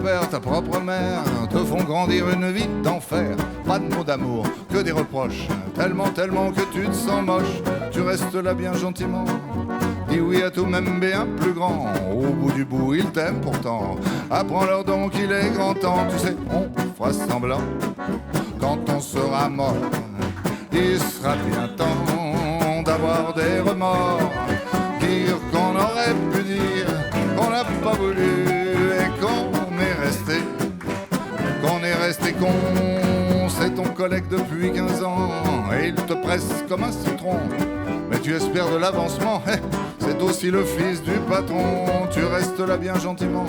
père, ta propre mère te font grandir une vie d'enfer. Pas de mots d'amour, que des reproches. Tellement, tellement que tu te sens moche. Tu restes là bien gentiment. Dis oui à tout, même bien plus grand. Au bout du bout, ils t'aiment pourtant. Apprends-leur donc qu'il est grand temps. Tu sais, on fera semblant. Quand on sera mort, il sera bien temps d'avoir des remords. Dire qu'on aurait pu dire qu'on n'a pas voulu et qu'on est resté con. C'est ton collègue depuis 15 ans et il te presse comme un citron. Mais tu espères de l'avancement, c'est aussi le fils du patron. Tu restes là bien gentiment.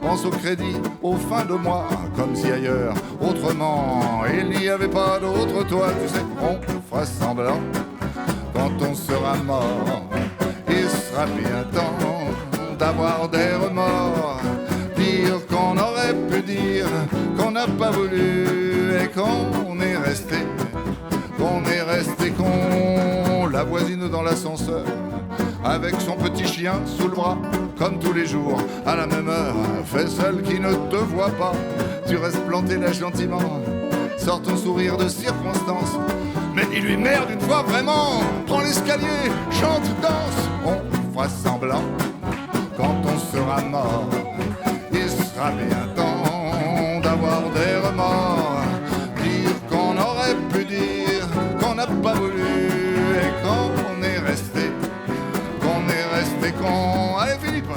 Pense au crédit, aux fins de mois, comme si ailleurs, autrement, il n'y avait pas d'autre toi. Tu sais, on fera semblant. Quand on sera mort, il sera bien temps d'avoir des remords. Dire qu'on aurait pu dire qu'on n'a pas voulu et qu'on est resté con. La voisine dans l'ascenseur, avec son petit chien sous le bras, comme tous les jours, à la même heure, fais celle qui ne te voit pas. Tu restes planté là gentiment, sors ton sourire de circonstance. Mais dis-lui merde une fois vraiment, prends l'escalier, chante, danse. On fera semblant, quand on sera mort, il sera bien temps d'avoir des remords. Dire qu'on aurait pu dire qu'on n'a pas voulu et qu'on est resté con. Allez Philippe!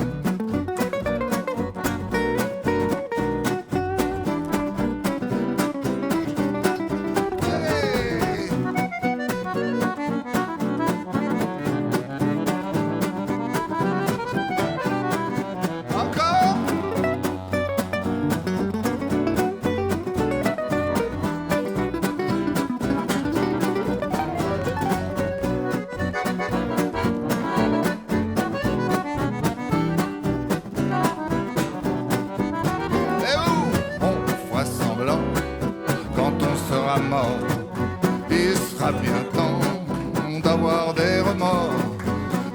Il sera bien temps d'avoir des remords.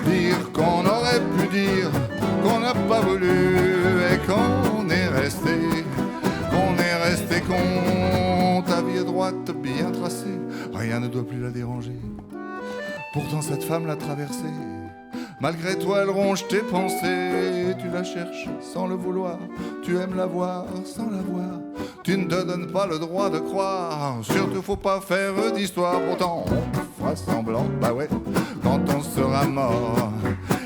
Dire qu'on aurait pu dire qu'on n'a pas voulu et qu'on est resté con. Ta vie est droite, bien tracée, rien ne doit plus la déranger. Pourtant cette femme l'a traversée. Malgré toi elle ronge tes pensées. Tu la cherches sans le vouloir, tu aimes la voir sans la voir. Tu ne te donnes pas le droit de croire. Surtout faut pas faire d'histoire. Pourtant on fera semblant, bah ouais. Quand on sera mort,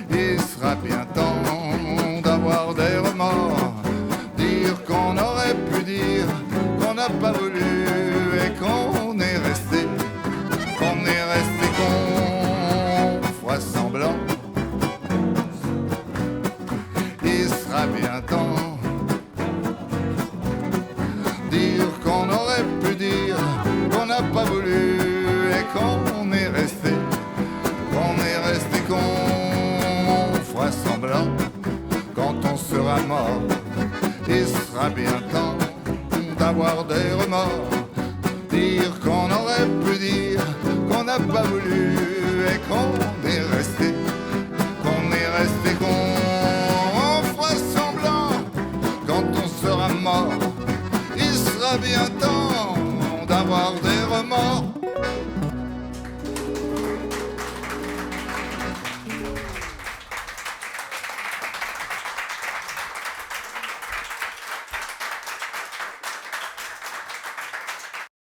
il sera bien temps d'avoir des remords. Dire qu'on aurait pu dire qu'on n'a pas voulu et qu'on est resté con. On fera semblant, il sera bien temps. Dire qu'on aurait pu dire qu'on n'a pas voulu et qu'on est resté con. On fera semblant, quand on sera mort, il sera bien temps d'avoir des remords. Dire qu'on aurait pu dire qu'on n'a pas voulu et qu'on